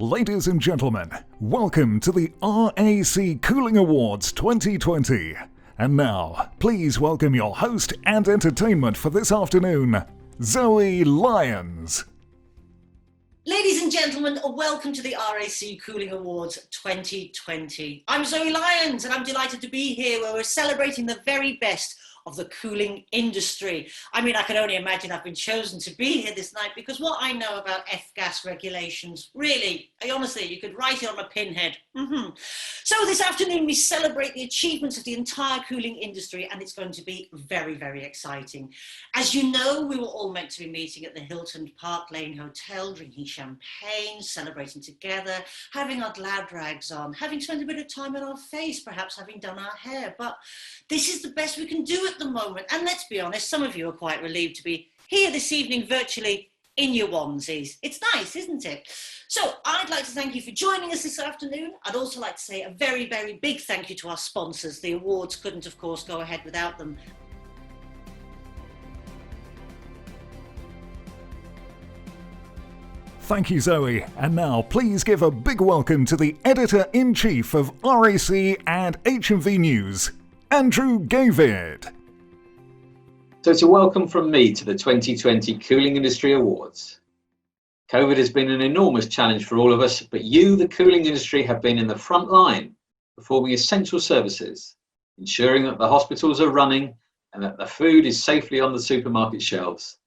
Ladies and gentlemen, welcome to the RAC Cooling Awards 2020. And now, please welcome your host and entertainment for this afternoon, Zoe Lyons. Ladies and gentlemen, welcome to the RAC Cooling Awards 2020. I'm Zoe Lyons and I'm delighted to be here where we're celebrating the very best of the cooling industry. I mean, I can only imagine I've been chosen to be here this night because what I know about F-gas regulations, really, honestly, you could write it on a pinhead. So this afternoon we celebrate the achievements of the entire cooling industry and it's going to be very, very exciting. As you know, we were all meant to be meeting at the Hilton Park Lane Hotel, drinking champagne, celebrating together, having our glad rags on, having spent a bit of time on our face, perhaps having done our hair, but this is the best we can do at the moment. And let's be honest, some of you are quite relieved to be here this evening virtually in your onesies. It's nice, isn't it? So I'd like to thank you for joining us this afternoon. I'd also like to say a very, very big thank you to our sponsors. The awards couldn't, of course, go ahead without them. Thank you, Zoe. And now, please give a big welcome to the Editor-in-Chief of RAC and HMV News, Andrew Gavid. So it's a welcome from me to the 2020 Cooling Industry Awards. COVID has been an enormous challenge for all of us, but you, the cooling industry, have been in the front line, performing essential services, ensuring that the hospitals are running and that the food is safely on the supermarket shelves.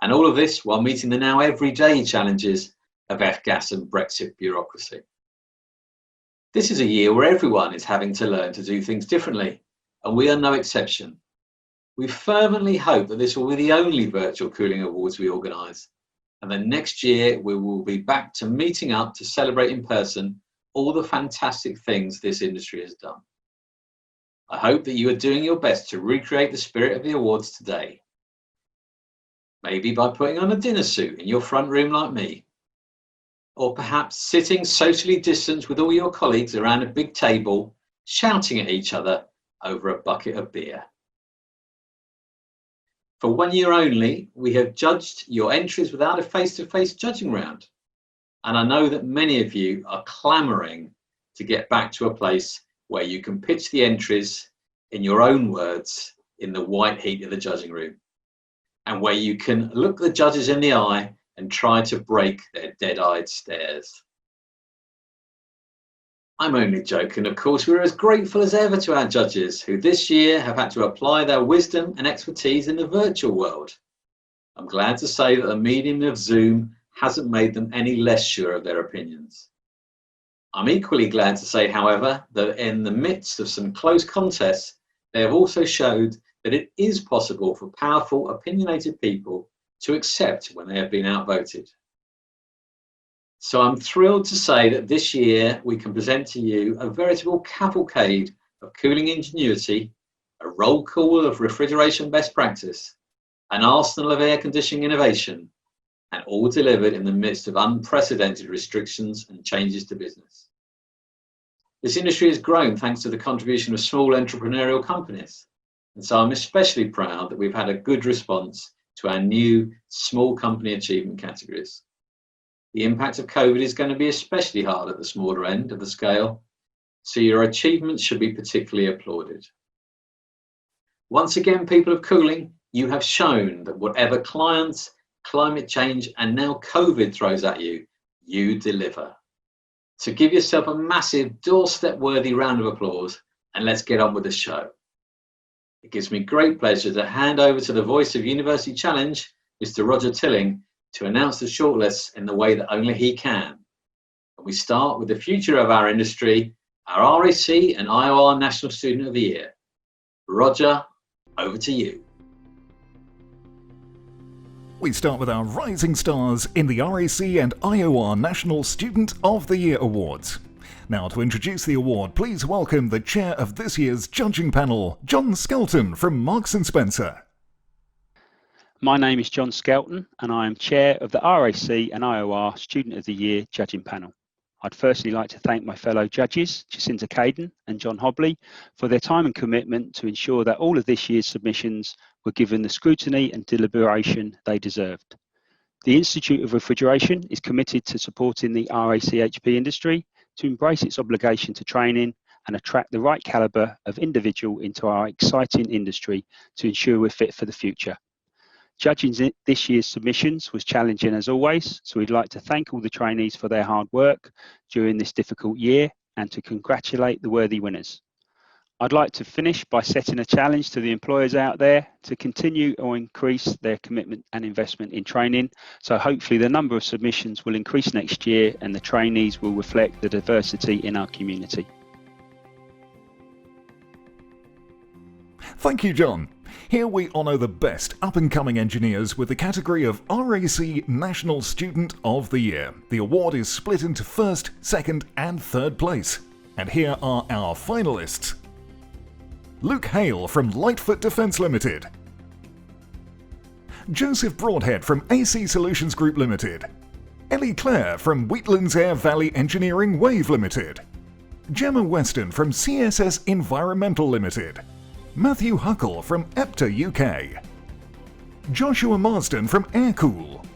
And all of this while meeting the now everyday challenges of F-gas and Brexit bureaucracy. This is a year where everyone is having to learn to do things differently, and we are no exception. We fervently hope that this will be the only virtual cooling awards we organise, and that next year we will be back to meeting up to celebrate in person all the fantastic things this industry has done. I hope that you are doing your best to recreate the spirit of the awards today. Maybe by putting on a dinner suit in your front room like me, or perhaps sitting socially distanced with all your colleagues around a big table, shouting at each other over a bucket of beer. For 1 year only, we have judged your entries without a face-to-face judging round. And I know that many of you are clamouring to get back to a place where you can pitch the entries in your own words in the white heat of the judging room, and where you can look the judges in the eye and try to break their dead-eyed stares. I'm only joking, of course. We're as grateful as ever to our judges, who this year have had to apply their wisdom and expertise in the virtual world. I'm glad to say that the medium of Zoom hasn't made them any less sure of their opinions. I'm equally glad to say, however, that in the midst of some close contests, they have also showed that it is possible for powerful, opinionated people to accept when they have been outvoted. So I'm thrilled to say that this year we can present to you a veritable cavalcade of cooling ingenuity, a roll call of refrigeration best practice, an arsenal of air conditioning innovation, and all delivered in the midst of unprecedented restrictions and changes to business. This industry has grown thanks to the contribution of small entrepreneurial companies, and so I'm especially proud that we've had a good response to our new small company achievement categories. The impact of COVID is going to be especially hard at the smaller end of the scale, so your achievements should be particularly applauded. Once again, people of cooling, you have shown that whatever clients, climate change, and now COVID throws at you, you deliver. So give yourself a massive doorstep-worthy round of applause, and let's get on with the show. It gives me great pleasure to hand over to the voice of University Challenge, Mr. Roger Tilling, to announce the shortlists in the way that only he can. And we start with the future of our industry, our RAC and IOR National Student of the Year. Roger, over to you. We start with our rising stars in the RAC and IOR National Student of the Year Awards. Now, to introduce the award, please welcome the chair of this year's judging panel, John Skelton from Marks & Spencer. My name is John Skelton and I am Chair of the RAC and IOR Student of the Year Judging Panel. I'd firstly like to thank my fellow judges, Jacinta Caden and John Hobley, for their time and commitment to ensure that all of this year's submissions were given the scrutiny and deliberation they deserved. The Institute of Refrigeration is committed to supporting the RACHP industry to embrace its obligation to training and attract the right calibre of individual into our exciting industry to ensure we're fit for the future. Judging this year's submissions was challenging as always, so we'd like to thank all the trainees for their hard work during this difficult year and to congratulate the worthy winners. I'd like to finish by setting a challenge to the employers out there to continue or increase their commitment and investment in training. So hopefully the number of submissions will increase next year and the trainees will reflect the diversity in our community. Thank you, John. Here we honour the best up-and-coming engineers with the category of RAC National Student of the Year. The award is split into first, second and third place. And here are our finalists. Luke Hale from Lightfoot Defence Limited. Joseph Broadhead from AC Solutions Group Limited. Ellie Clare from Wheatlands Air Valley Engineering Wave Limited. Gemma Weston from CSS Environmental Limited. Matthew Huckle from EPTA UK. Joshua Marsden from Aircool.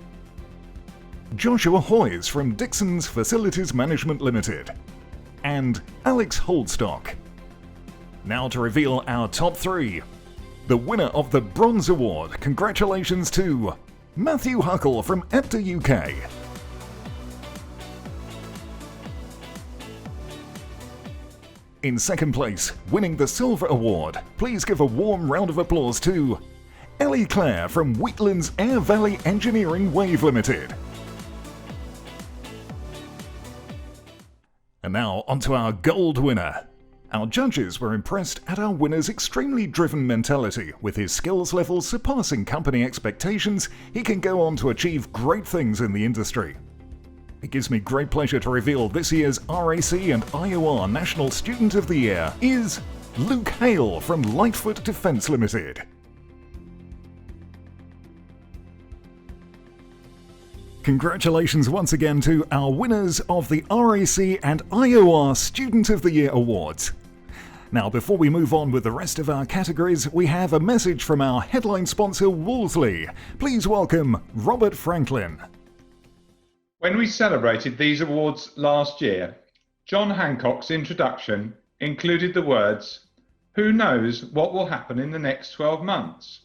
Joshua Hoyes from Dixon's Facilities Management Limited. And Alex Holdstock. Now to reveal our top three. The winner of the Bronze Award, congratulations to Matthew Huckle from EPTA UK. In second place, winning the Silver Award, please give a warm round of applause to Ellie Clare from Wheatlands Air Valley Engineering Wave Limited. And now onto our gold winner. Our judges were impressed at our winner's extremely driven mentality. With his skills levels surpassing company expectations, he can go on to achieve great things in the industry. It gives me great pleasure to reveal this year's RAC and IOR National Student of the Year is Luke Hale from Lightfoot Defence Limited. Congratulations once again to our winners of the RAC and IOR Student of the Year Awards. Now, before we move on with the rest of our categories, we have a message from our headline sponsor, Wolseley. Please welcome Robert Franklin. When we celebrated these awards last year, John Hancock's introduction included the words, "Who knows what will happen in the next 12 months?"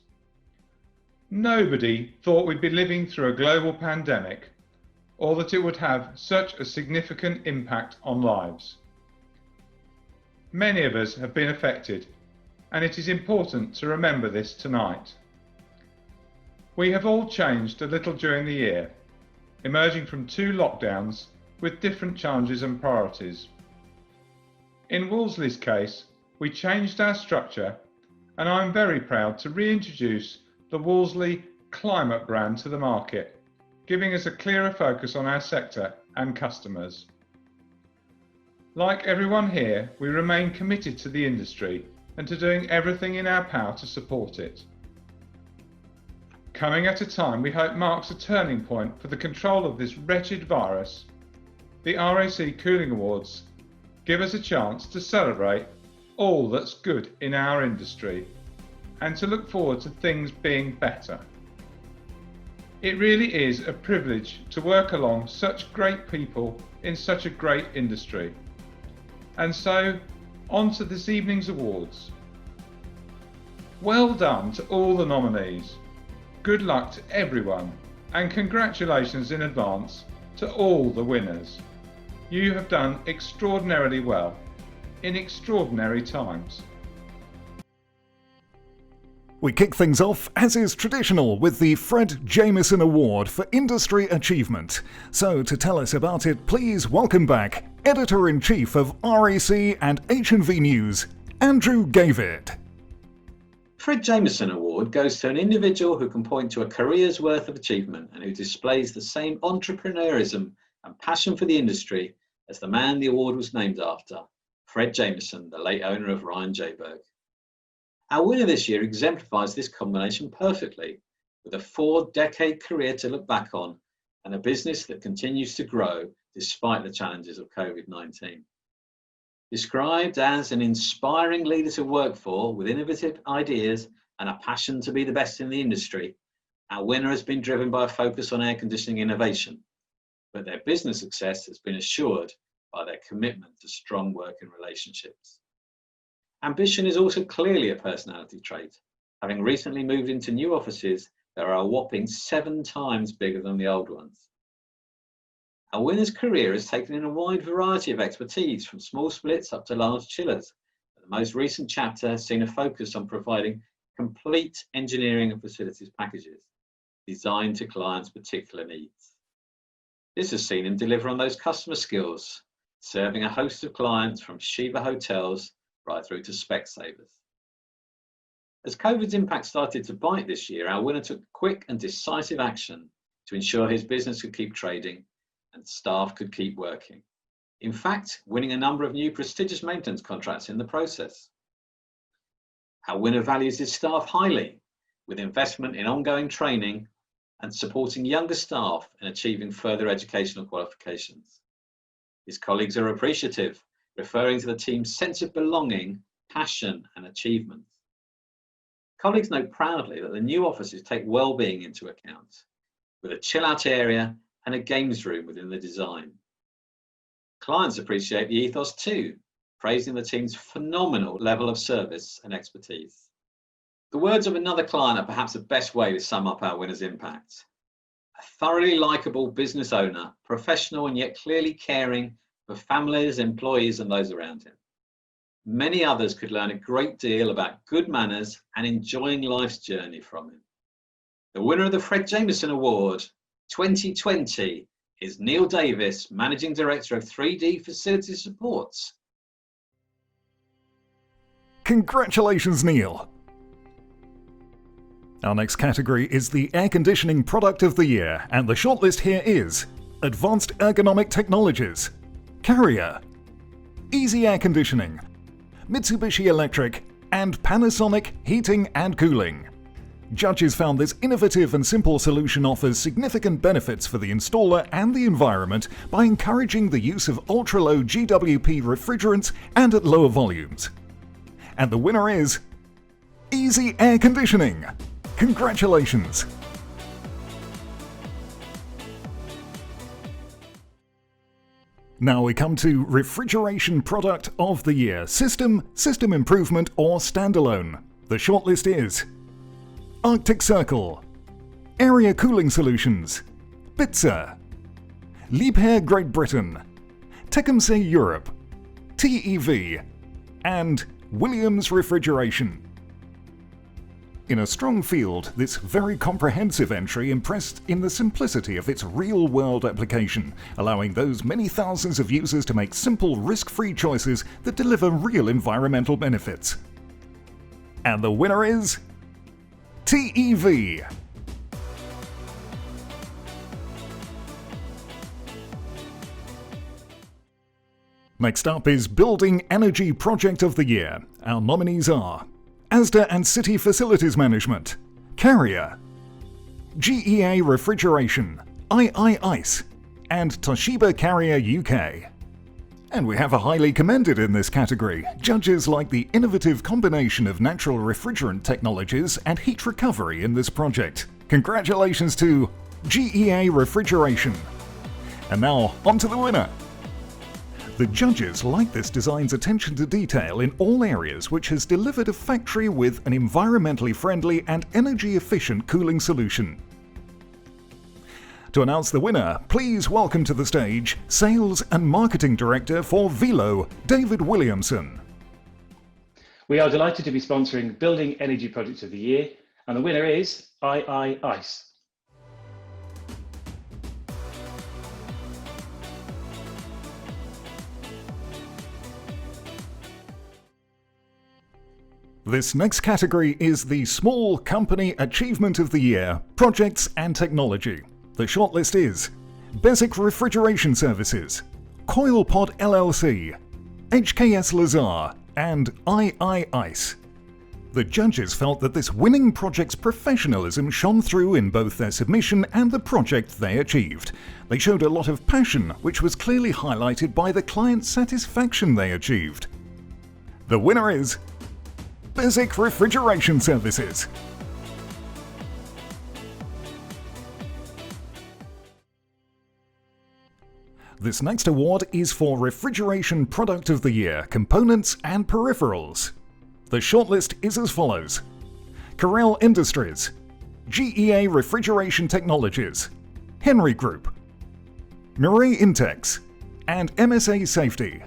Nobody thought we'd be living through a global pandemic or that it would have such a significant impact on lives. Many of us have been affected, and it is important to remember this tonight. We have all changed a little during the year, emerging from 2 lockdowns with different challenges and priorities. In Wolseley's case, we changed our structure, and I'm very proud to reintroduce the Wolseley Climate brand to the market, giving us a clearer focus on our sector and customers. Like everyone here, we remain committed to the industry and to doing everything in our power to support it. Coming at a time we hope marks a turning point for the control of this wretched virus, the RAC Cooling Awards give us a chance to celebrate all that's good in our industry and to look forward to things being better. It really is a privilege to work along such great people in such a great industry. And so, on to this evening's awards. Well done to all the nominees. Good luck to everyone, and congratulations in advance to all the winners. You have done extraordinarily well in extraordinary times. We kick things off, as is traditional, with the Fred Jameson Award for Industry Achievement. So, to tell us about it, please welcome back Editor-in-Chief of RAC and H&V News, Andrew Gavitt. Fred Jameson Award goes to an individual who can point to a career's worth of achievement and who displays the same entrepreneurism and passion for the industry as the man the award was named after, Fred Jameson, the late owner of Ryan J. Berg. Our winner this year exemplifies this combination perfectly, with a 4-decade career to look back on and a business that continues to grow despite the challenges of COVID-19. Described as an inspiring leader to work for with innovative ideas and a passion to be the best in the industry, Our winner has been driven by a focus on air conditioning innovation, but their business success has been assured by their commitment to strong working relationships. Ambition is also clearly a personality trait. Having recently moved into new offices that are a whopping 7 times bigger than the old ones. Our winner's career has taken in a wide variety of expertise, from small splits up to large chillers. The most recent chapter has seen a focus on providing complete engineering and facilities packages designed to clients' particular needs. This has seen him deliver on those customer skills, serving a host of clients from Shiva hotels right through to Specsavers. As COVID's impact started to bite this year, our winner took quick and decisive action to ensure his business could keep trading and staff could keep working. In fact, winning a number of new prestigious maintenance contracts in the process. Our winner values his staff highly, with investment in ongoing training and supporting younger staff in achieving further educational qualifications. His colleagues are appreciative, referring to the team's sense of belonging, passion, and achievement. Colleagues note proudly that the new offices take well-being into account, with a chill-out area and a games room within the design. Clients appreciate the ethos too, praising the team's phenomenal level of service and expertise. The words of another client are perhaps the best way to sum up our winner's impact. A thoroughly likable business owner, professional and yet clearly caring for families, employees, and those around him. Many others could learn a great deal about good manners and enjoying life's journey from him. The winner of the Fred Jameson Award 2020 is Neil Davis, Managing Director of 3D Facility Supports. Congratulations, Neil! Our next category is the Air Conditioning Product of the Year, and the shortlist here is Advanced Ergonomic Technologies, Carrier, Easy Air Conditioning, Mitsubishi Electric, and Panasonic Heating and Cooling. Judges found this innovative and simple solution offers significant benefits for the installer and the environment by encouraging the use of ultra-low GWP refrigerants and at lower volumes. And the winner is Easy Air Conditioning. Congratulations! Now we come to Refrigeration Product of the Year, System Improvement, or Standalone. The shortlist is Arctic Circle, Area Cooling Solutions, Bitzer, Liebherr Great Britain, Tecumseh Europe, TEV, and Williams Refrigeration. In a strong field, this very comprehensive entry impressed in the simplicity of its real-world application, allowing those many thousands of users to make simple, risk-free choices that deliver real environmental benefits. And the winner is TEV. Next up is Building Energy Project of the Year. Our nominees are Asda and City Facilities Management, Carrier, GEA Refrigeration, II Ice, and Toshiba Carrier UK. And we have a highly commended in this category. Judges like the innovative combination of natural refrigerant technologies and heat recovery in this project. Congratulations to GEA Refrigeration. And now, on to the winner. The judges like this design's attention to detail in all areas, which has delivered a factory with an environmentally friendly and energy-efficient cooling solution. To announce the winner, please welcome to the stage Sales and Marketing Director for Velo, David Williamson. We are delighted to be sponsoring Building Energy Project of the Year, and the winner is II Ice. This next category is the Small Company Achievement of the Year, Projects and Technology. The shortlist is Basic Refrigeration Services, CoilPod LLC, HKS Lazar, and II Ice. The judges felt that this winning project's professionalism shone through in both their submission and the project they achieved. They showed a lot of passion, which was clearly highlighted by the client satisfaction they achieved. The winner is Basic Refrigeration Services. This next award is for Refrigeration Product of the Year, Components and Peripherals. The shortlist is as follows: Carel Industries, GEA Refrigeration Technologies, Henry Group, Mirai Intex, and MSA Safety.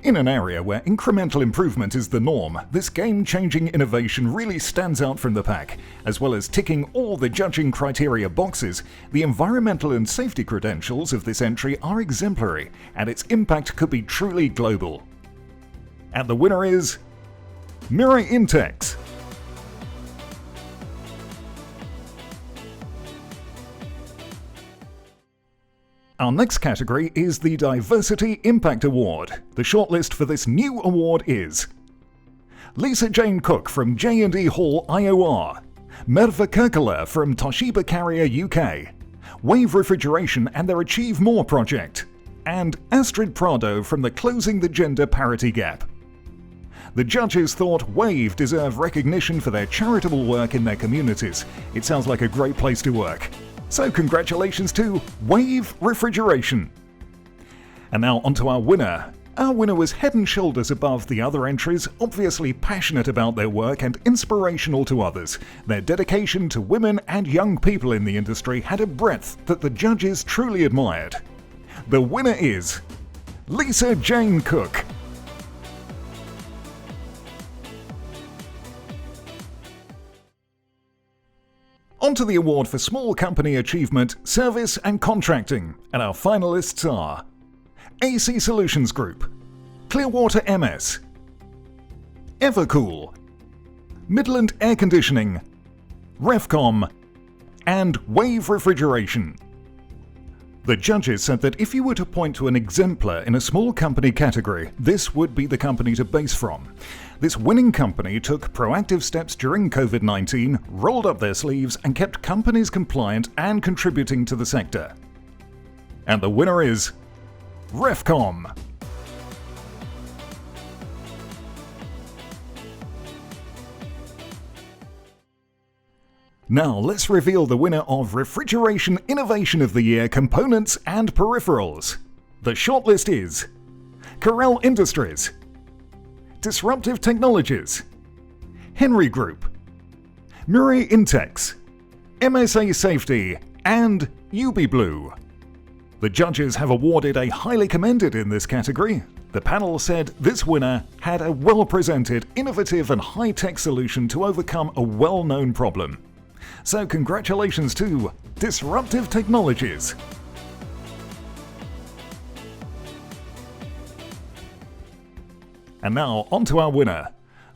In an area where incremental improvement is the norm, this game-changing innovation really stands out from the pack. As well as ticking all the judging criteria boxes, the environmental and safety credentials of this entry are exemplary, and its impact could be truly global. And the winner is Mirai Intex. Our next category is the Diversity Impact Award. The shortlist for this new award is Lisa Jane Cook from J&E Hall IOR, Merva Kirkala from Toshiba Carrier UK, Wave Refrigeration and their Achieve More project, and Astrid Prado from the Closing the Gender Parity Gap. The judges thought Wave deserve recognition for their charitable work in their communities. It sounds like a great place to work. So congratulations to Wave Refrigeration. And now onto our winner. Our winner was head and shoulders above the other entries, obviously passionate about their work and inspirational to others. Their dedication to women and young people in the industry had a breadth that the judges truly admired. The winner is Lisa Jane Cook. Onto the award for Small Company Achievement, Service and Contracting, and our finalists are AC Solutions Group, Clearwater MS, Evercool, Midland Air Conditioning, Refcom, and Wave Refrigeration. The judges said that if you were to point to an exemplar in a small company category, this would be the company to base from. This winning company took proactive steps during COVID-19, rolled up their sleeves, and kept companies compliant and contributing to the sector. And the winner is Refcom. Now let's reveal the winner of Refrigeration Innovation of the Year, Components and Peripherals. The shortlist is Carel Industries, Disruptive Technologies, Henry Group, Mirai Intex, MSA Safety, and UbiBlue. The judges have awarded a highly commended in this category. The panel said this winner had a well-presented, innovative and high-tech solution to overcome a well-known problem. So congratulations to Disruptive Technologies. And now onto our winner.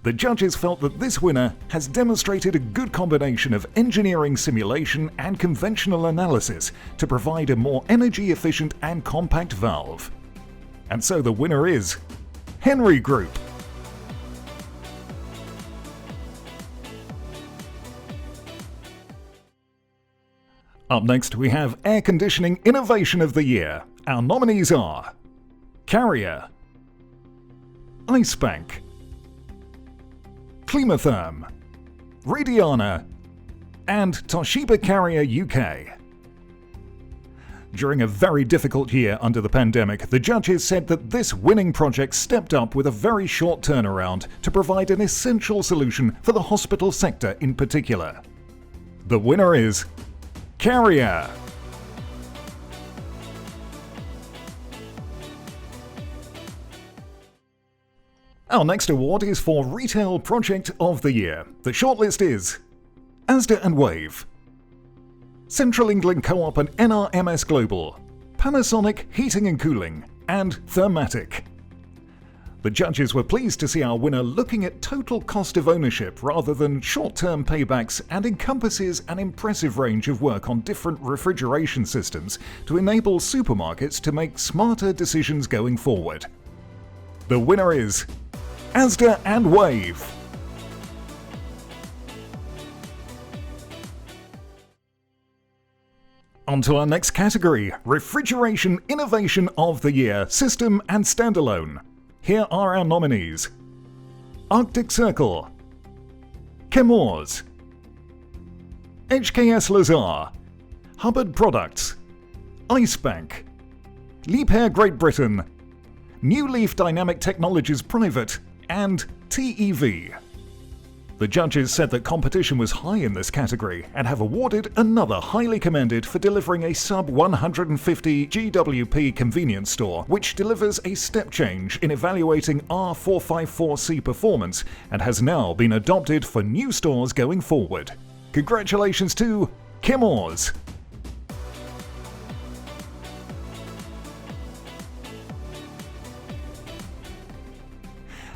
The judges felt that this winner has demonstrated a good combination of engineering simulation and conventional analysis to provide a more energy efficient and compact valve. And so the winner is Henry Group. Up next we have Air Conditioning Innovation of the Year. Our nominees are Carrier, Icebank, Klimatherm, Radiana, and Toshiba Carrier UK. During a very difficult year under the pandemic, the judges said that this winning project stepped up with a very short turnaround to provide an essential solution for the hospital sector in particular. The winner is Carrier. Our next award is for Retail Project of the Year. The shortlist is Asda and Wave, Central England Co-op and NRMS Global, Panasonic Heating and Cooling, and Thermatic. The judges were pleased to see our winner looking at total cost of ownership rather than short-term paybacks, and encompasses an impressive range of work on different refrigeration systems to enable supermarkets to make smarter decisions going forward. The winner is Asda and Wave. On to our next category, Refrigeration Innovation of the Year, System and Standalone. Here are our nominees: Arctic Circle, Chemours, HKS Lazar, Hubbard Products, Icebank, Liebherr Great Britain, New Leaf Dynamic Technologies Private, and TEV. The judges said that competition was high in this category and have awarded another highly commended for delivering a sub 150 GWP convenience store, which delivers a step change in evaluating R454C performance and has now been adopted for new stores going forward. Congratulations to Chemours.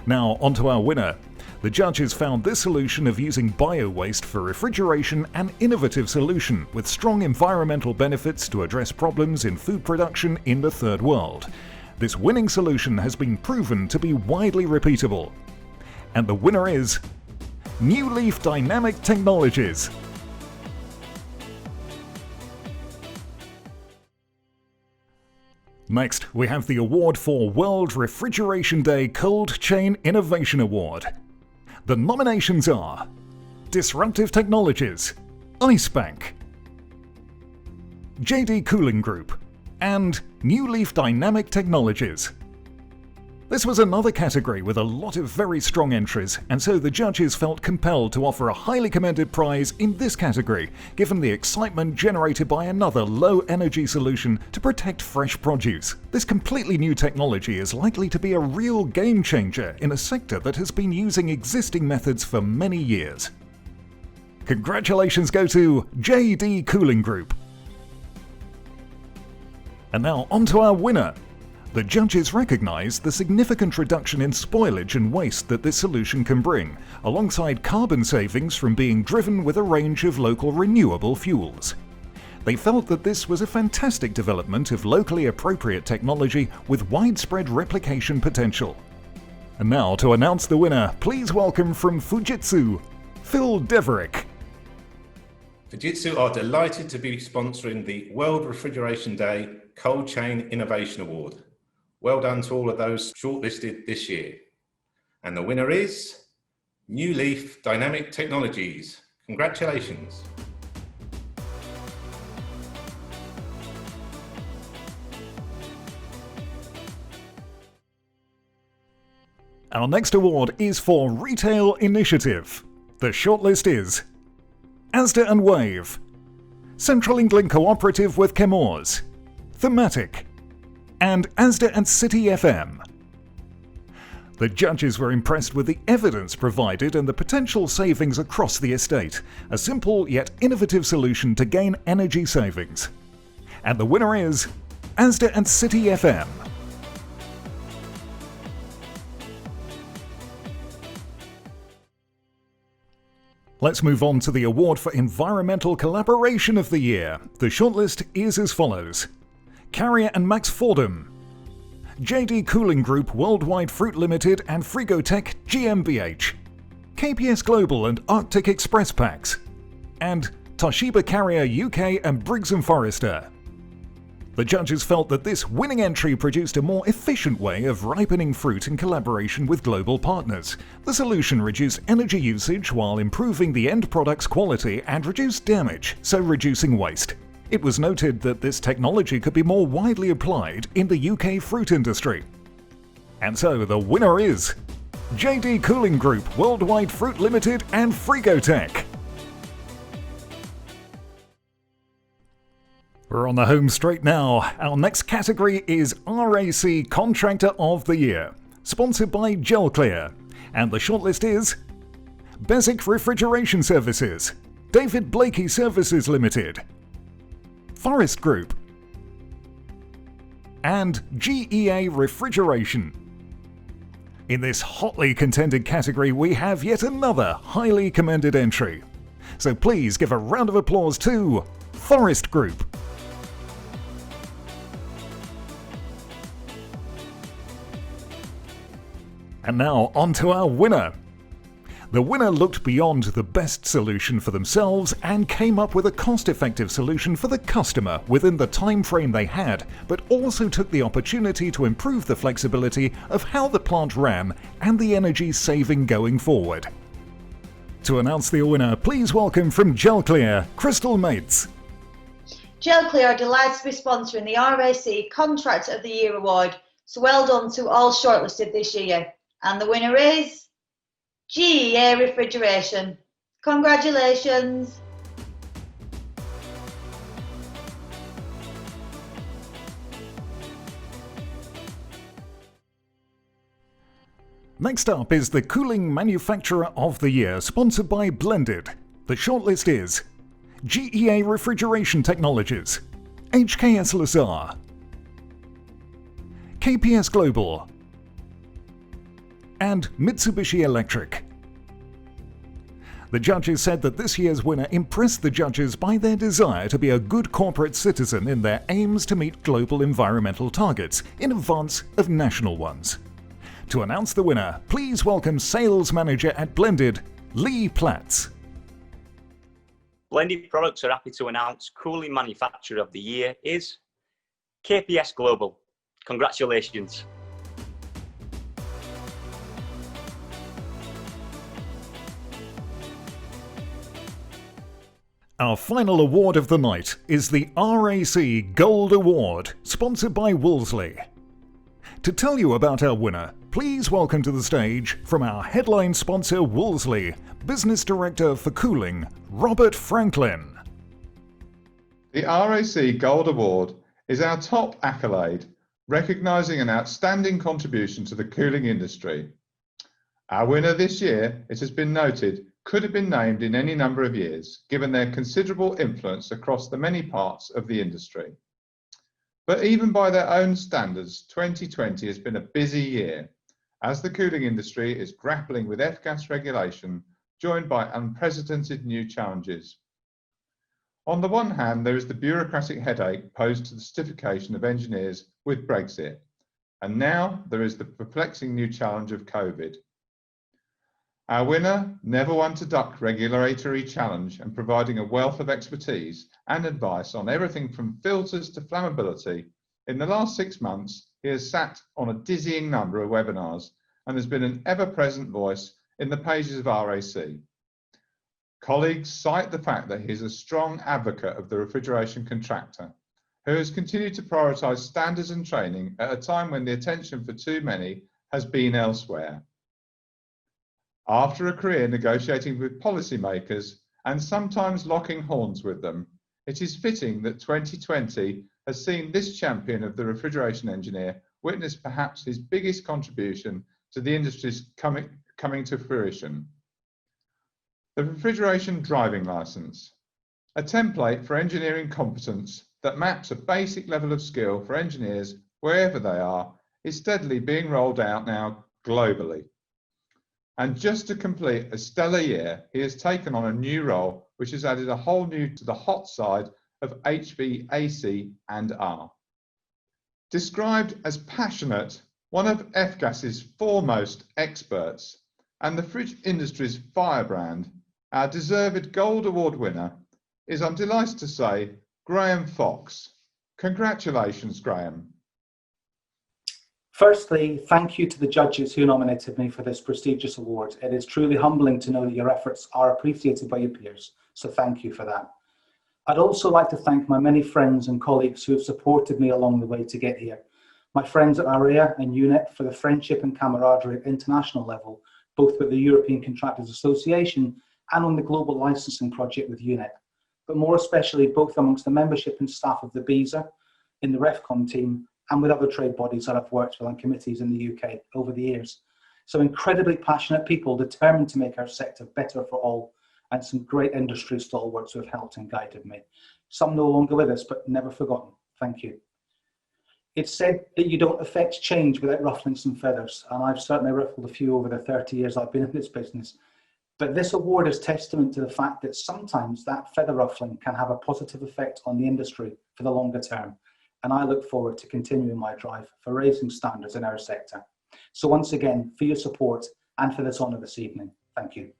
Now onto our winner. The judges found this solution of using bio-waste for refrigeration an innovative solution with strong environmental benefits to address problems in food production in the Third World. This winning solution has been proven to be widely repeatable. And the winner is New Leaf Dynamic Technologies. Next, we have the award for World Refrigeration Day Cold Chain Innovation Award. The nominations are Disruptive Technologies, IceBank, JD Cooling Group, and New Leaf Dynamic Technologies. This was another category with a lot of very strong entries, and so the judges felt compelled to offer a highly commended prize in this category, given the excitement generated by another low-energy solution to protect fresh produce. This completely new technology is likely to be a real game-changer in a sector that has been using existing methods for many years. Congratulations go to JD Cooling Group. And now on to our winner. The judges recognise the significant reduction in spoilage and waste that this solution can bring, alongside carbon savings from being driven with a range of local renewable fuels. They felt that this was a fantastic development of locally appropriate technology with widespread replication potential. And now to announce the winner, please welcome from Fujitsu, Phil Deverick. Fujitsu are delighted to be sponsoring the World Refrigeration Day Cold Chain Innovation Award. Well done to all of those shortlisted this year. And the winner is New Leaf Dynamic Technologies. Congratulations. Our next award is for Retail Initiative. The shortlist is Asda and Wave, Central England Cooperative with Chemours, Thematic, and Asda and City FM. The judges were impressed with the evidence provided and the potential savings across the estate, a simple yet innovative solution to gain energy savings. And the winner is Asda and City FM. Let's move on to the award for Environmental Collaboration of the Year. The shortlist is as follows: Carrier and Max Fordham, JD Cooling Group Worldwide Fruit Limited and Frigotech GmbH, KPS Global and Arctic Express Packs, and Toshiba Carrier UK and Briggs & Forrester. The judges felt that this winning entry produced a more efficient way of ripening fruit in collaboration with global partners. The solution reduced energy usage while improving the end product's quality and reduced damage, so reducing waste. It was noted that this technology could be more widely applied in the UK fruit industry. And so the winner is JD Cooling Group Worldwide Fruit Limited and Frigotech. We're on the home straight now. Our next category is RAC Contractor of the Year, sponsored by GelClear. And the shortlist is Basic Refrigeration Services, David Blakey Services Limited, Forest Group, and GEA Refrigeration. In this hotly contended category, we have yet another highly commended entry. So please give a round of applause to Forest Group. And now on to our winner. The winner looked beyond the best solution for themselves and came up with a cost-effective solution for the customer within the time frame they had, but also took the opportunity to improve the flexibility of how the plant ran and the energy saving going forward. To announce the winner, please welcome from GelClear, Crystal Mates. Gelclear are delighted to be sponsoring the RAC Contractor of the Year Award, so well done to all shortlisted this year. And the winner is GEA Refrigeration. Congratulations! Next up is the Cooling Manufacturer of the Year, sponsored by Blended. The shortlist is GEA Refrigeration Technologies, HKS Lazar, KPS Global, and Mitsubishi Electric. The judges said that this year's winner impressed the judges by their desire to be a good corporate citizen in their aims to meet global environmental targets in advance of national ones. To announce the winner, please welcome Sales Manager at Blended, Lee Platts. Blended Products are happy to announce Cooling Manufacturer of the Year is KPS Global. Congratulations. Our final award of the night is the RAC Gold Award, sponsored by Wolseley. To tell you about our winner, please welcome to the stage, from our headline sponsor Wolseley, Business Director for Cooling, Robert Franklin. The RAC Gold Award is our top accolade, recognising an outstanding contribution to the cooling industry. Our winner this year, it has been noted, could have been named in any number of years, given their considerable influence across the many parts of the industry. But even by their own standards, 2020 has been a busy year, as the cooling industry is grappling with F-gas regulation, joined by unprecedented new challenges. On the one hand, there is the bureaucratic headache posed to the certification of engineers with Brexit, and now there is the perplexing new challenge of COVID. Our winner, never one to duck regulatory challenge and providing a wealth of expertise and advice on everything from filters to flammability. In the last 6 months, he has sat on a dizzying number of webinars and has been an ever-present voice in the pages of RAC. Colleagues cite the fact that he is a strong advocate of the refrigeration contractor, who has continued to prioritise standards and training at a time when the attention for too many has been elsewhere. After a career negotiating with policymakers and sometimes locking horns with them, it is fitting that 2020 has seen this champion of the refrigeration engineer witness perhaps his biggest contribution to the industry's coming to fruition. The refrigeration driving licence, a template for engineering competence that maps a basic level of skill for engineers wherever they are, is steadily being rolled out now globally. And just to complete a stellar year, he has taken on a new role which has added a whole new to the hot side of HVAC and R. Described as passionate, one of F-gas's foremost experts and the fridge industry's firebrand, our deserved Gold Award winner is, I'm delighted to say, Graham Fox. Congratulations, Graham. Firstly, thank you to the judges who nominated me for this prestigious award. It is truly humbling to know that your efforts are appreciated by your peers, so thank you for that. I'd also like to thank my many friends and colleagues who have supported me along the way to get here. My friends at RAC and UNEP for the friendship and camaraderie at international level, both with the European Contractors Association and on the global licensing project with UNEP, but more especially both amongst the membership and staff of the BESA, in the REFCON team, and with other trade bodies that I've worked with on committees in the UK over the years. So incredibly passionate people determined to make our sector better for all, and some great industry stalwarts who have helped and guided me. Some no longer with us, but never forgotten. Thank you. It's said that you don't affect change without ruffling some feathers, and I've certainly ruffled a few over the 30 years I've been in this business. But this award is testament to the fact that sometimes that feather ruffling can have a positive effect on the industry for the longer term. And I look forward to continuing my drive for raising standards in our sector. So once again, for your support and for this honour this evening, thank you.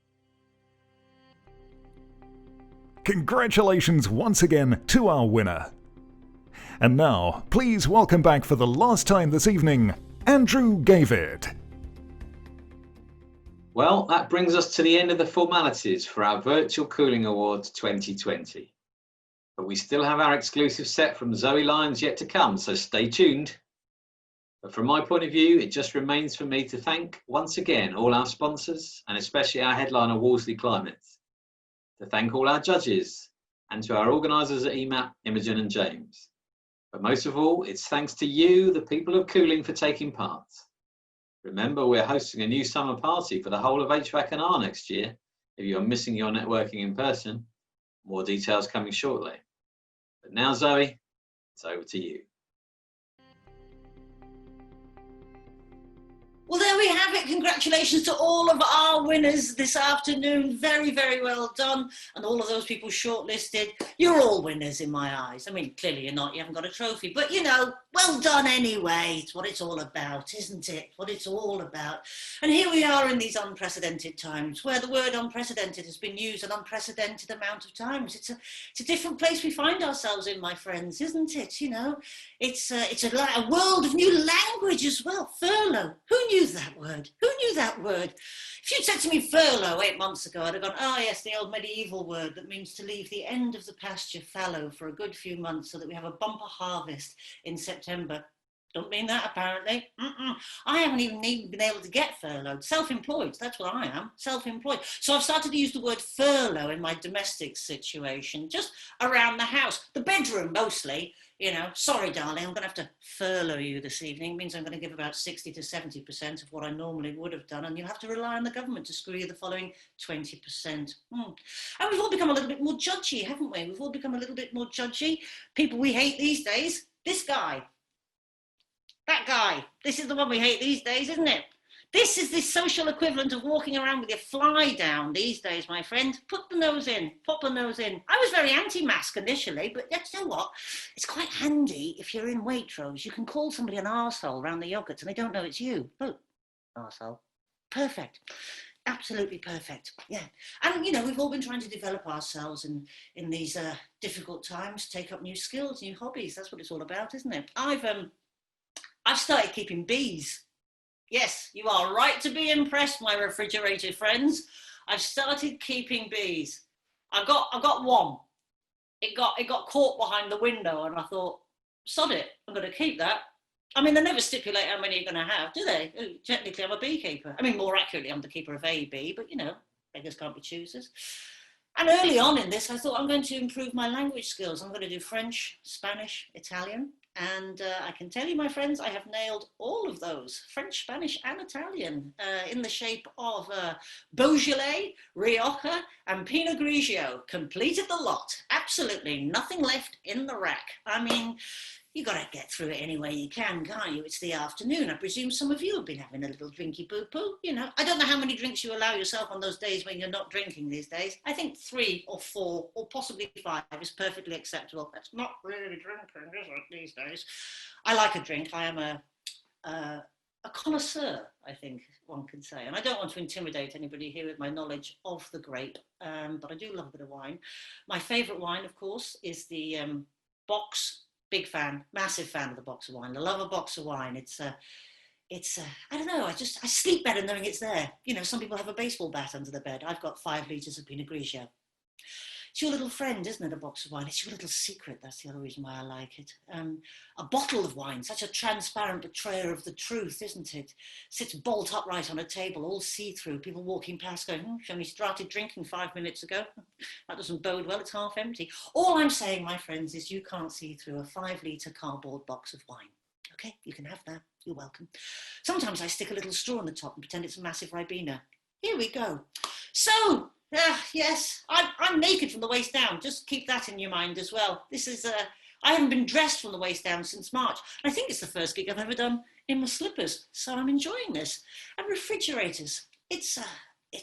Congratulations once again to our winner. And now, please welcome back for the last time this evening, Andrew Gavid. Well, that brings us to the end of the formalities for our Virtual Cooling Awards 2020. But we still have our exclusive set from Zoe Lyons yet to come, so stay tuned. But from my point of view, it just remains for me to thank once again all our sponsors, and especially our headliner Wolseley Climate, to thank all our judges, and to our organisers at EMAP, Imogen and James. But most of all, it's thanks to you, the people of Cooling, for taking part. Remember, we're hosting a new summer party for the whole of HVAC and R next year. If you're missing your networking in person, more details coming shortly. But now, Zoe, it's over to you. Well, there we have it. Congratulations to all of our winners this afternoon. Very, very well done. And all of those people shortlisted, you're all winners in my eyes. I mean, clearly you're not, you haven't got a trophy, but you know, well done anyway. It's what it's all about, isn't it? What it's all about. And here we are in these unprecedented times where the word unprecedented has been used an unprecedented amount of times. It's a different place we find ourselves in, my friends, isn't it? You know, it's a world of new language as well. Furlough. Who knew that word? Who knew that word? If you'd said to me furlough 8 months ago, I'd have gone, oh yes, the old medieval word that means to leave the end of the pasture fallow for a good few months so that we have a bumper harvest in September. Don't mean that, apparently. I haven't even been able to get furloughed. Self-employed, that's what I am, self-employed. So I've started to use the word furlough in my domestic situation, just around the house, the bedroom mostly. You know, sorry, darling, I'm going to have to furlough you this evening. It means I'm going to give about 60 to 70% of what I normally would have done, and you'll have to rely on the government to screw you the following 20%. And we've all become a little bit more judgy, haven't we? We've all become a little bit more judgy. People we hate these days, this guy, that guy, this is the one we hate these days, isn't it? This is the social equivalent of walking around with your fly down these days, my friend. Put the nose in, pop the nose in. I was very anti-mask initially, but you know what? It's quite handy if you're in Waitrose. You can call somebody an arsehole around the yogurts and they don't know it's you. Look, arsehole. Perfect. Absolutely perfect. Yeah. And, you know, we've all been trying to develop ourselves in these difficult times, take up new skills, new hobbies. That's what it's all about, isn't it? I've started keeping bees. Yes, you are right to be impressed, my refrigerator friends. I've started keeping bees. I've got one. It got caught behind the window, and I thought, sod it, I'm going to keep that. I mean, they never stipulate how many you're going to have, do they? Technically, I'm a beekeeper. I mean, more accurately, I'm the keeper of a bee, but you know, beggars can't be choosers. And early on in this, I thought I'm going to improve my language skills. I'm going to do French, Spanish, Italian. And I can tell you, my friends, I have nailed all of those, French, Spanish and Italian, in the shape of Beaujolais, Rioja and Pinot Grigio. Completed the lot. Absolutely nothing left in the rack. I mean, you got to get through it any way you can, can't you? It's the afternoon. I presume some of you have been having a little drinky poo-poo, you know. I don't know how many drinks you allow yourself on those days when you're not drinking these days. I think 3 or 4 or possibly 5 is perfectly acceptable. That's not really drinking, is it, these days? I like a drink. I am a connoisseur, I think one can say. And I don't want to intimidate anybody here with my knowledge of the grape, but I do love a bit of wine. My favourite wine, of course, is the box. Big fan, massive fan of the box of wine. I love a box of wine. It's I don't know, I sleep better knowing it's there. You know, some people have a baseball bat under the bed. I've got 5 litres of Pinot Grigio. It's your little friend, isn't it, a box of wine? It's your little secret. That's the other reason why I like it. A bottle of wine, such a transparent betrayer of the truth, isn't it? Sits bolt upright on a table, all see-through. People walking past going, she only started drinking 5 minutes ago. That doesn't bode well, it's half empty. All I'm saying, my friends, is you can't see through a 5-litre cardboard box of wine. Okay, you can have that. You're welcome. Sometimes I stick a little straw on the top and pretend it's a massive Ribena. Here we go. So, yes, I'm naked from the waist down. Just keep that in your mind as well. This is, I haven't been dressed from the waist down since March. I think it's the first gig I've ever done in my slippers, so I'm enjoying this. And refrigerators, it's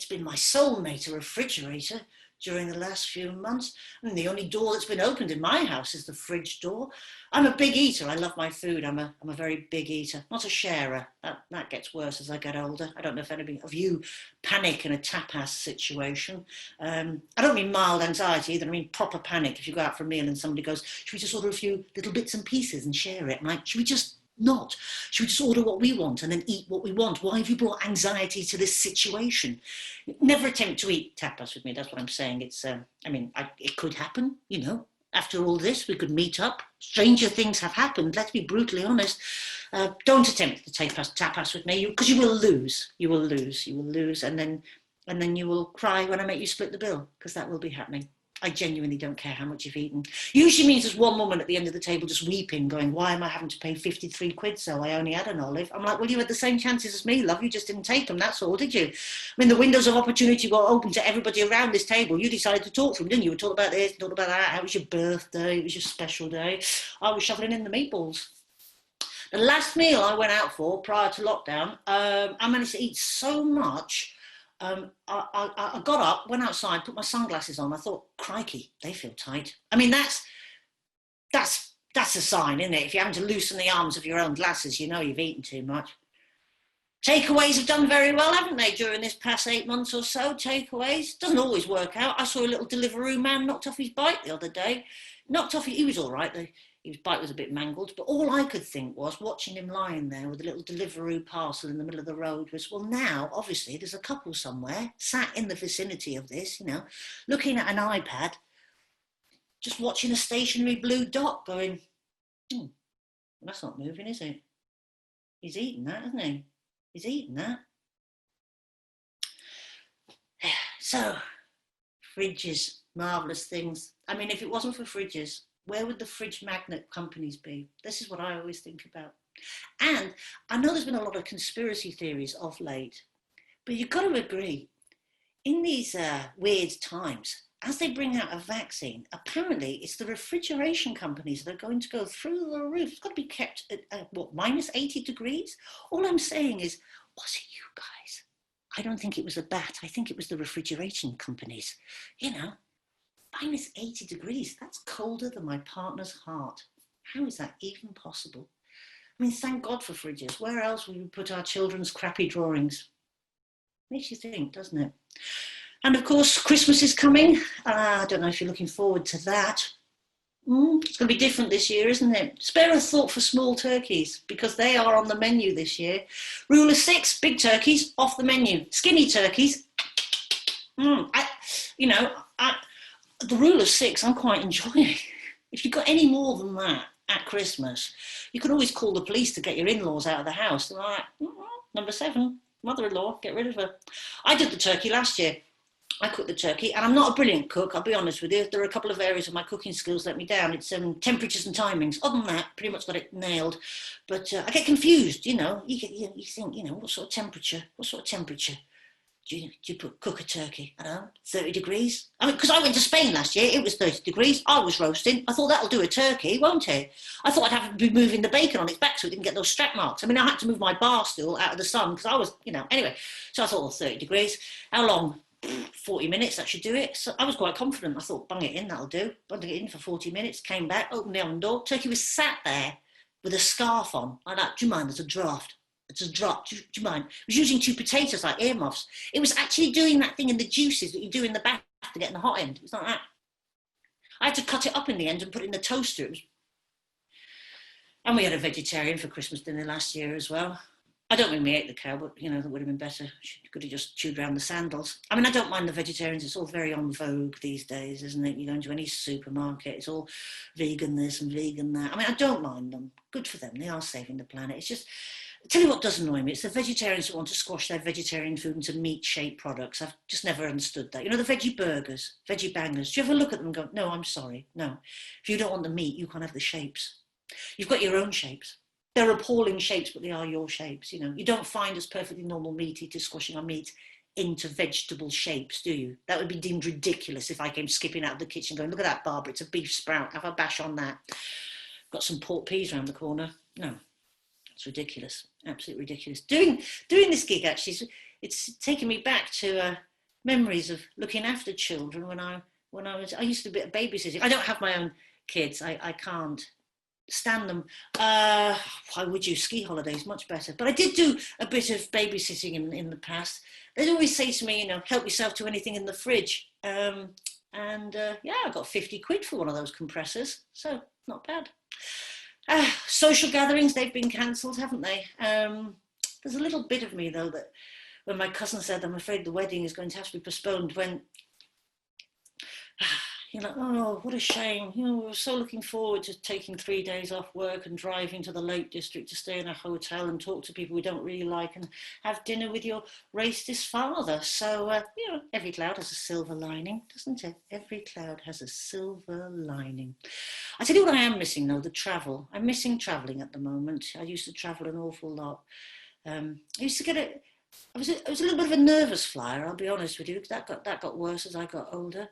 been my soulmate, a refrigerator, during the last few months. And the only door that's been opened in my house is the fridge door. I'm a big eater. I love my food. I'm a very big eater, not a sharer. That gets worse as I get older. I don't know if any of you panic in a tapas situation. I don't mean mild anxiety either. I mean proper panic. If you go out for a meal and somebody goes, should we just order a few little bits and pieces and share it? I'm like, should we just not? Should we just order what we want and then eat what we want? Why have you brought anxiety to this situation? Never attempt to eat tapas with me. That's what I'm saying. It's, it could happen, you know. After all this, we could meet up. Stranger things have happened, let's be brutally honest. Don't attempt to tapas with me, because you will lose. You will lose, you will lose, and then you will cry when I make you split the bill, because that will be happening. I genuinely don't care how much you've eaten. Usually means there's one woman at the end of the table just weeping, going, why am I having to pay 53 quid so I only had an olive? I'm like, well, you had the same chances as me, love. You just didn't take them, that's all, did you? I mean, the windows of opportunity were open to everybody around this table. You decided to talk to them, didn't you? We talked about this, talked about that. How was your birthday? It was your special day. I was shoveling in the meatballs. The last meal I went out for prior to lockdown, I managed to eat so much. I got up, went outside, put my sunglasses on. I thought, crikey, they feel tight. I mean, that's a sign, isn't it? If you're having to loosen the arms of your own glasses, you know you've eaten too much. Takeaways have done very well, haven't they, during this past 8 months or so? Takeaways doesn't always work out. I saw a little Deliveroo man knocked off his bike the other day. He was all right. His bike was a bit mangled, but all I could think was, watching him lying there with a little Deliveroo parcel in the middle of the road, was, well, now, obviously, there's a couple somewhere, sat in the vicinity of this, you know, looking at an iPad, just watching a stationary blue dot going, that's not moving, is it? He's eaten that, hasn't he? He's eaten that. So, fridges, marvellous things. I mean, if it wasn't for fridges, where would the fridge magnet companies be? This is what I always think about. And I know there's been a lot of conspiracy theories of late, but you've got to agree, in these weird times, as they bring out a vaccine, apparently it's the refrigeration companies that are going to go through the roof. It's got to be kept at what, minus 80 degrees? All I'm saying is, was it you guys? I don't think it was a bat. I think it was the refrigeration companies. You know, minus 80 degrees, that's colder than my partner's heart. How is that even possible? I mean, thank God for fridges. Where else would we put our children's crappy drawings? Makes you think, doesn't it? And of course, Christmas is coming. I don't know if you're looking forward to that. It's going to be different this year, isn't it? Spare a thought for small turkeys, because they are on the menu this year. Rule of 6, big turkeys, off the menu. Skinny turkeys, the rule of 6, I'm quite enjoying. If you've got any more than that at Christmas, you can always call the police to get your in-laws out of the house. They're like, number 7, mother-in-law, get rid of her. I did the turkey last year. I cooked the turkey, and I'm not a brilliant cook, I'll be honest with you. There are a couple of areas of my cooking skills let me down. It's temperatures and timings. Other than that, pretty much got it nailed. But I get confused, you know. You think, you know, what sort of temperature do you cook a turkey? I don't know, 30 degrees? I mean, because I went to Spain last year, it was 30 degrees. I was roasting. I thought that'll do a turkey, won't it? I thought I'd have to be moving the bacon on its back so it didn't get those strap marks. I mean, I had to move my bar stool out of the sun because I was, you know, anyway. So I thought, well, 30 degrees. How long? 40 minutes, that should do it. So I was quite confident. I thought, bung it in, that'll do. Bunged it in for 40 minutes, came back, opened the oven door. Turkey was sat there with a scarf on. I'm like, do you mind? There's a draft. It's a drop. Do you mind? It was using 2 potatoes like earmuffs. It was actually doing that thing in the juices that you do in the bath to get in the hot end. It was like that. I had to cut it up in the end and put it in the toaster. And we had a vegetarian for Christmas dinner last year as well. I don't mean we ate the cow, but, you know, that would have been better. You could have just chewed around the sandals. I mean, I don't mind the vegetarians. It's all very on vogue these days, isn't it? You go into any supermarket, it's all vegan this and vegan that. I mean, I don't mind them. Good for them. They are saving the planet. It's just, I'll tell you what does annoy me. It's the vegetarians that want to squash their vegetarian food into meat-shaped products. I've just never understood that. You know, the veggie burgers, veggie bangers. Do you ever look at them and go, no, I'm sorry, no. If you don't want the meat, you can't have the shapes. You've got your own shapes. They're appalling shapes, but they are your shapes, you know. You don't find us perfectly normal meat eaters squashing our meat into vegetable shapes, do you? That would be deemed ridiculous if I came skipping out of the kitchen going, look at that, Barbara, it's a beef sprout, have a bash on that. Got some pork peas around the corner. No, it's ridiculous, absolutely ridiculous. Doing this gig, actually, it's taken me back to memories of looking after children when I used to be babysitting. I don't have my own kids, I can't stand them. Why would you? Ski holidays, much better. But I did do a bit of babysitting in the past. They'd always say to me, you know, help yourself to anything in the fridge. Yeah, I got 50 quid for one of those compressors, so not bad. Social gatherings, they've been cancelled, haven't they? There's a little bit of me, though, that when my cousin said, I'm afraid the wedding is going to have to be postponed, when you're like, oh, what a shame. You know, we were so looking forward to taking 3 days off work and driving to the Lake District to stay in a hotel and talk to people we don't really like and have dinner with your racist father. So, you know, every cloud has a silver lining, doesn't it? Every cloud has a silver lining. I tell you what I am missing, though, the travel. I'm missing travelling at the moment. I used to travel an awful lot. I used to get it. I was a little bit of a nervous flyer, I'll be honest with you. That got worse as I got older.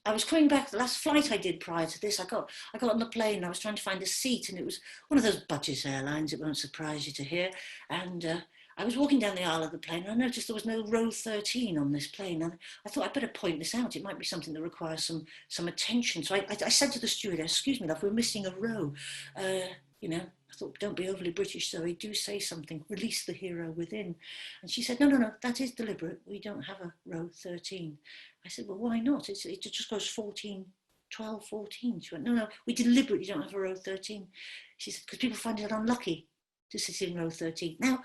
I was coming back, the last flight I did prior to this, I got on the plane and I was trying to find a seat, and it was one of those budget airlines, it won't surprise you to hear. And I was walking down the aisle of the plane and I noticed there was no row 13 on this plane. And I thought I'd better point this out. It might be something that requires some attention. So I said to the stewardess, excuse me, love, we're missing a row. You know, I thought, don't be overly British, Zoe, do say something, release the hero within. And she said, no, that is deliberate. We don't have a row 13. I said, well, why not? It just goes 14, 12, 14. She went, no, we deliberately don't have a row 13. She said, because people find it unlucky to sit in row 13. Now,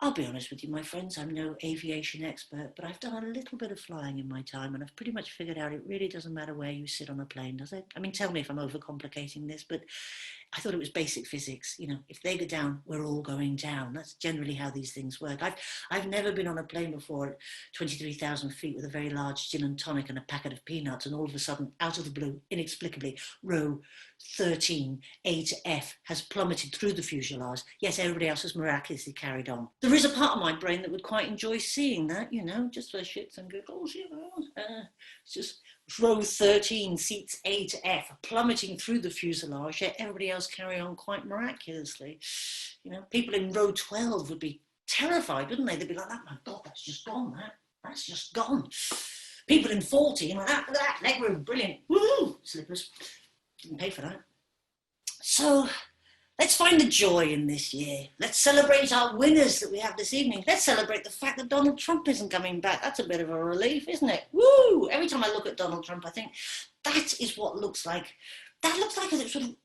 I'll be honest with you, my friends, I'm no aviation expert, but I've done a little bit of flying in my time, and I've pretty much figured out it really doesn't matter where you sit on a plane, does it? I mean, tell me if I'm overcomplicating this, but I thought it was basic physics. You know, if they go down, we're all going down. That's generally how these things work. I've never been on a plane before at 23,000 feet with a very large gin and tonic and a packet of peanuts, and all of a sudden, out of the blue, inexplicably, row 13, A to F, has plummeted through the fuselage. Yes, everybody else has miraculously carried on. There is a part of my brain that would quite enjoy seeing that, you know, just for shits and giggles, you know. It's just row 13, seats A to F, plummeting through the fuselage, yet everybody else carry on quite miraculously. You know, people in row 12 would be terrified, wouldn't they? They'd be like, oh my God, that's just gone, that's just gone. People in 40, you know, that leg room, brilliant, woo, slippers, didn't pay for that. So let's find the joy in this year. Let's celebrate our winners that we have this evening. Let's celebrate the fact that Donald Trump isn't coming back. That's a bit of a relief, isn't it? Woo! Every time I look at Donald Trump, I think that is what looks like. That looks like a sort of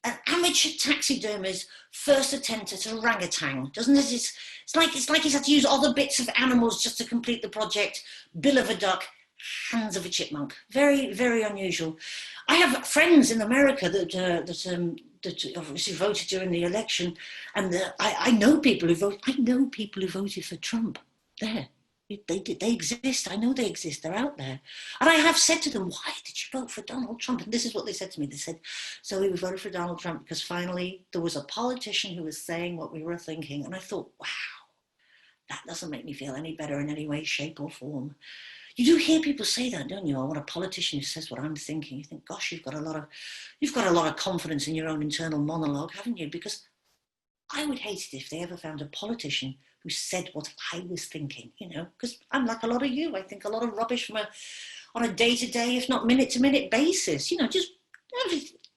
an amateur taxidermist's first attempt at orangutan, doesn't it? It's like he's had to use other bits of animals just to complete the project. Bill of a duck, hands of a chipmunk. Very, very unusual. I have friends in America that obviously voted during the election, and I know people who voted. I know people who voted for Trump. They exist. I know they exist. They're out there. And I have said to them, why did you vote for Donald Trump? And this is what they said to me. They said, so we voted for Donald Trump because finally there was a politician who was saying what we were thinking. And I thought, wow, that doesn't make me feel any better in any way, shape or form. You do hear people say that, don't you? I want a politician who says what I'm thinking. You think, gosh, you've got a lot of confidence in your own internal monologue, haven't you? Because I would hate it if they ever found a politician who said what I was thinking, you know, because I'm like a lot of you. I think a lot of rubbish on a day-to-day, if not minute-to-minute basis. You know, just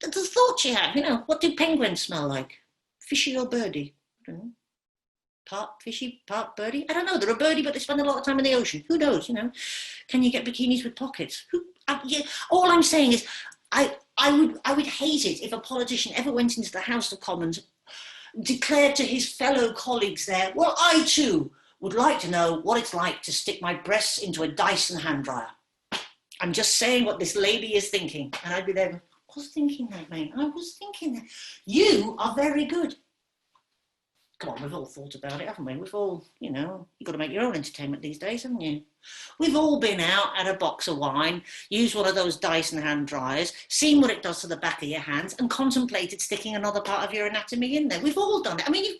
the thoughts you have, you know, what do penguins smell like? Fishy or birdie? I don't know. Part fishy, part birdie? I don't know. They're a birdie, but they spend a lot of time in the ocean. Who knows, you know? Can you get bikinis with pockets? Yeah, all I'm saying is I would hate it if a politician ever went into the House of Commons, declared to his fellow colleagues there, well, I too would like to know what it's like to stick my breasts into a Dyson hand dryer. I'm just saying what this lady is thinking. And I'd be there, I was thinking that, mate. I was thinking that. You are very good. Come on, we've all thought about it, haven't we? We've all, you know, you've got to make your own entertainment these days, haven't you? We've all been out at a box of wine, used one of those Dyson hand dryers, seen what it does to the back of your hands, and contemplated sticking another part of your anatomy in there. We've all done it. I mean,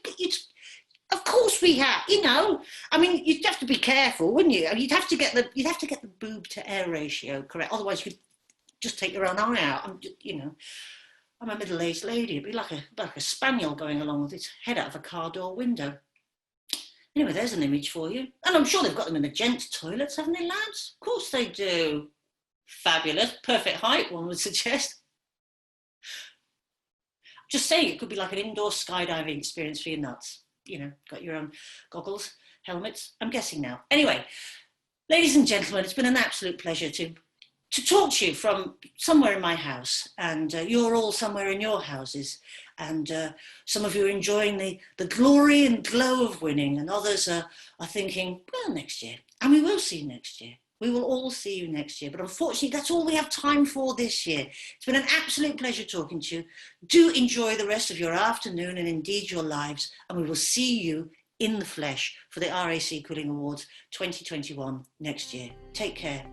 of course we have, you know. I mean, you'd have to be careful, wouldn't you? You'd have to get the boob to air ratio correct. Otherwise, you'd just take your own eye out. You know. I'm a middle-aged lady. It'd be like a spaniel going along with its head out of a car door window. Anyway, there's an image for you. And I'm sure they've got them in the gents' toilets, haven't they, lads? Of course they do. Fabulous. Perfect height, one would suggest. Just saying, it could be like an indoor skydiving experience for your nuts. You know, got your own goggles, helmets. I'm guessing now. Anyway, ladies and gentlemen, it's been an absolute pleasure to talk to you from somewhere in my house, and you're all somewhere in your houses, and some of you are enjoying the glory and glow of winning, and others are thinking, well, next year, and we will see next year. We will all see you next year, but unfortunately that's all we have time for this year. It's been an absolute pleasure talking to you. Do enjoy the rest of your afternoon and indeed your lives, and we will see you in the flesh for the RAC Cooling Awards 2021 next year. Take care.